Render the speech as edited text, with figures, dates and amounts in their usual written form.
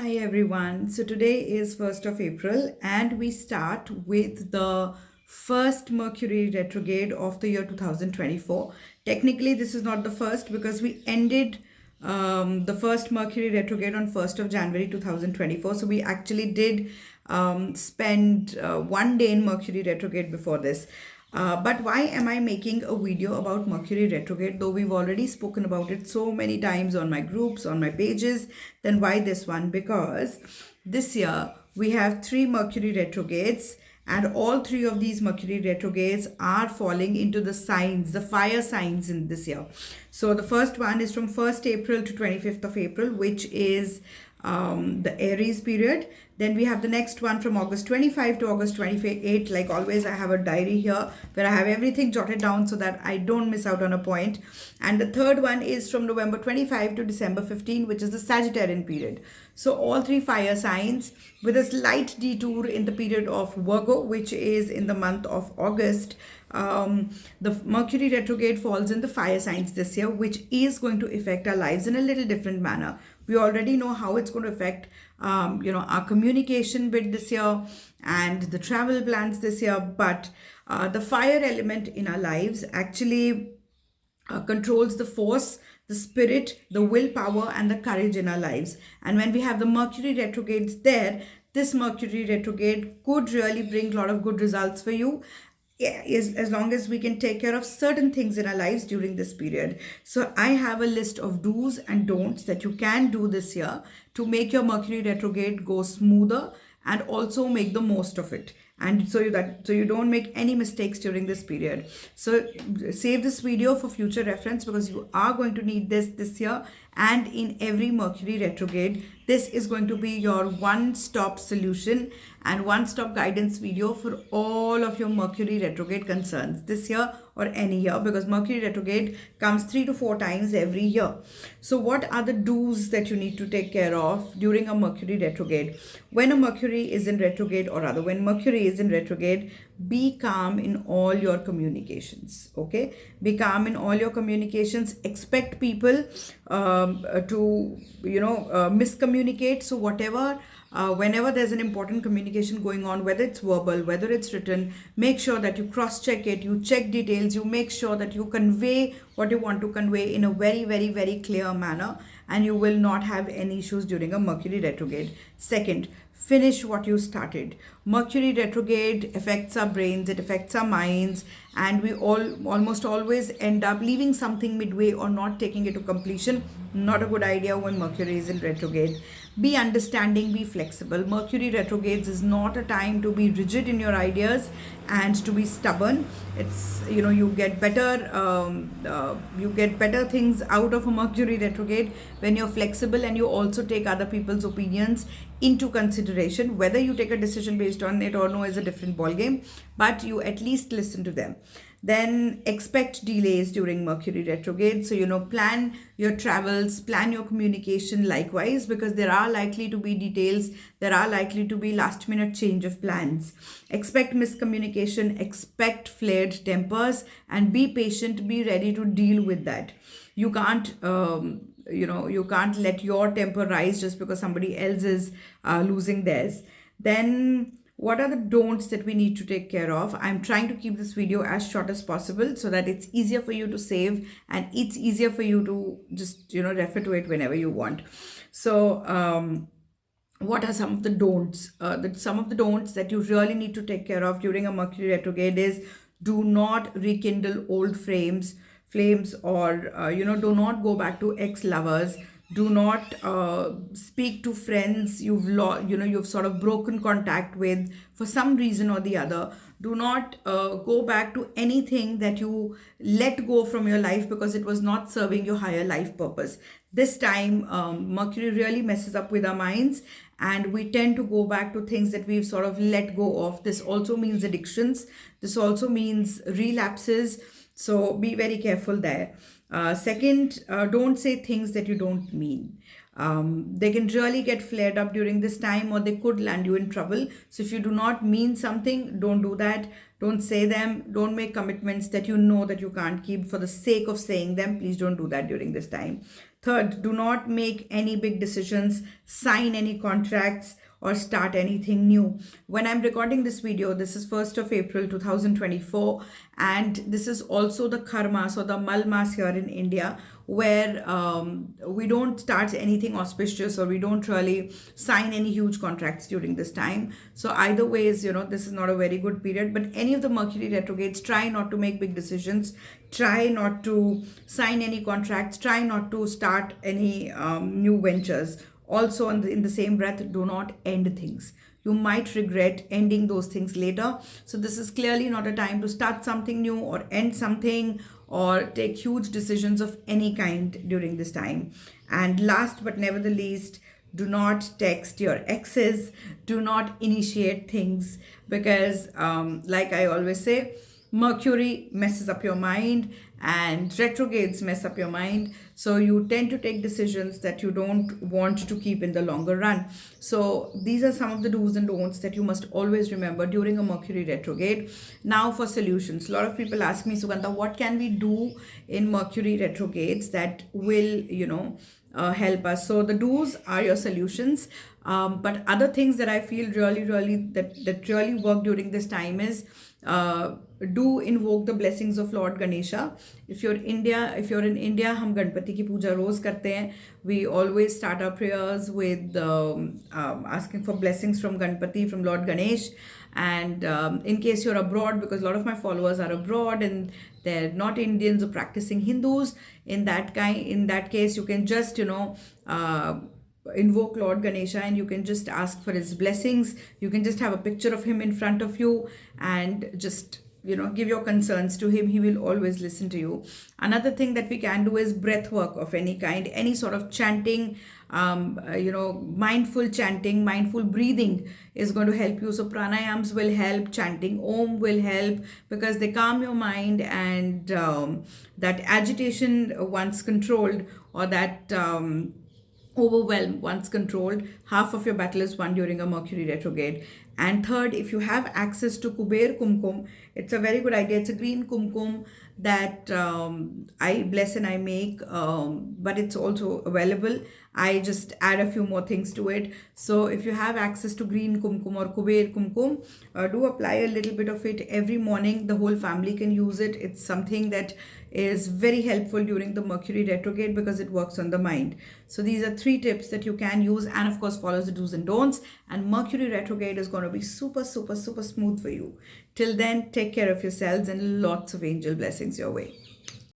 Hi everyone. So today is 1st of April and we start with the first Mercury retrograde of the year 2024. Technically, this is not the first because we ended the first Mercury retrograde on 1st of January 2024. So we actually did spend one day in Mercury retrograde before this. But why am I making a video about Mercury retrograde, though we've already spoken about it so many times on my groups, on my pages? Then why this one? Because this year we have three Mercury retrogrades, and all three of these Mercury retrogrades are falling into the signs, the fire signs in this year. So the first one is from 1st April to 25th of April, which is the Aries period. Then we have the next one from August 25 to August 28. Like always, I have a diary here where I have everything jotted down so that I don't miss out on a point. And the third one is from November 25 to December 15, which is the Sagittarian period. So all three fire signs with a slight detour in the period of Virgo, which is in the month of August. The Mercury retrograde falls in the fire signs this year, which is going to affect our lives in a little different manner. We already know how it's going to affect our communication bit this year and the travel plans this year, but the fire element in our lives actually controls the force, the spirit, the willpower, and the courage in our lives. And when we have the Mercury retrogrades there, this Mercury retrograde could really bring a lot of good results for you. Yeah, as long as we can take care of certain things in our lives during this period. So I have a list of do's and don'ts that you can do this year to make your Mercury retrograde go smoother and also make the most of it, and so you don't make any mistakes during this period. So save this video for future reference because you are going to need this year, and in every Mercury retrograde this is going to be your one-stop solution and one-stop guidance video for all of your Mercury retrograde concerns this year or any year, because Mercury retrograde comes 3 to 4 times every year. So what are the do's that you need to take care of during a Mercury retrograde? When a Mercury is in retrograde, or rather when Mercury is in retrograde, be calm in all your communications. Okay, be calm in all your communications. Expect people to miscommunicate. So whenever there's an important communication going on, whether it's verbal, whether it's written, make sure that you cross-check it, you check details, you make sure that you convey what you want to convey in a very, very, very clear manner, and you will not have any issues during a Mercury retrograde. Second, finish what you started. Mercury retrograde affects our brains, it affects our minds, and we almost always end up leaving something midway or not taking it to completion. Not a good idea when Mercury is in retrograde. Be understanding, be flexible. Mercury retrogrades is not a time to be rigid in your ideas and to be stubborn. It's you get better things out of a Mercury retrograde when you're flexible and you also take other people's opinions into consideration. Whether you take a decision based on it or no is a different ballgame, but you at least listen to them. Then expect delays during Mercury retrograde. So, plan your travels, plan your communication likewise, because there are likely to be details, there are likely to be last minute change of plans. Expect miscommunication, expect flared tempers, and be patient, be ready to deal with that. You can't you can't let your temper rise just because somebody else is losing theirs. Then what are the don'ts that we need to take care of? I'm trying to keep this video as short as possible so that it's easier for you to save and it's easier for you to just refer to it whenever you want. So what are some of the don'ts? Some of the don'ts that you really need to take care of during a Mercury retrograde is: do not rekindle old flames, or do not go back to ex-lovers. Do not speak to friends you've sort of broken contact with for some reason or the other. Do not go back to anything that you let go from your life because it was not serving your higher life purpose. This time Mercury really messes up with our minds, and we tend to go back to things that we've sort of let go of. This also means addictions. This also means relapses. So be very careful there. Second, don't say things that you don't mean. They can really get flared up during this time, or they could land you in trouble. So if you do not mean something, don't do that. Don't say them. Don't make commitments that you know that you can't keep for the sake of saying them. Please don't do that during this time. Third, do not make any big decisions, sign any contracts, or start anything new. When I'm recording this video, this is 1st of April 2024, and this is also the Karmas or the Malmas here in India, where we don't start anything auspicious or we don't really sign any huge contracts during this time. So either ways, this is not a very good period. But any of the Mercury retrogrades, try not to make big decisions, try not to sign any contracts, try not to start any new ventures. Also, in the same breath, do not end things. You might regret ending those things later. So this is clearly not a time to start something new or end something or take huge decisions of any kind during this time. And last but never the least, do not text your exes, do not initiate things, because like I always say, Mercury messes up your mind and retrogrades mess up your mind. So you tend to take decisions that you don't want to keep in the longer run. So these are some of the do's and don'ts that you must always remember during a Mercury retrograde. Now for solutions. A lot of people ask me, Sugandha, what can we do in Mercury retrogrades that will, help us? So the do's are your solutions. But other things that I feel really that really work during this time is do invoke the blessings of Lord Ganesha. If you're in India, हम गणपति की पूजा रोज करते हैं. We always start our prayers with asking for blessings from Ganpati, from Lord Ganesh. And in case you're abroad, because a lot of my followers are abroad and they're not Indians or practicing Hindus, in that case, you can just invoke Lord Ganesha and you can just ask for his blessings. You can just have a picture of him in front of you and just give your concerns to him. He will always listen to you. Another thing that we can do is breath work of any kind, any sort of chanting, mindful chanting, mindful breathing is going to help you. So pranayams will help, chanting Om will help, because they calm your mind, and that agitation once controlled, or that overwhelm once controlled, half of your battle is won during a Mercury retrograde. And third, if you have access to Kuber Kumkum, it's a very good idea. It's a green kumkum that I bless and I make, but it's also available. I just add a few more things to it. So if you have access to green kumkum or Kuber kumkum, do apply a little bit of it every morning. The whole family can use it. It's something that is very helpful during the Mercury retrograde because it works on the mind. So these are 3 tips that you can use, and of course follow the do's and don'ts, and Mercury retrograde is going to be super smooth for you. Till then, take care of yourselves and lots of angel blessings your way.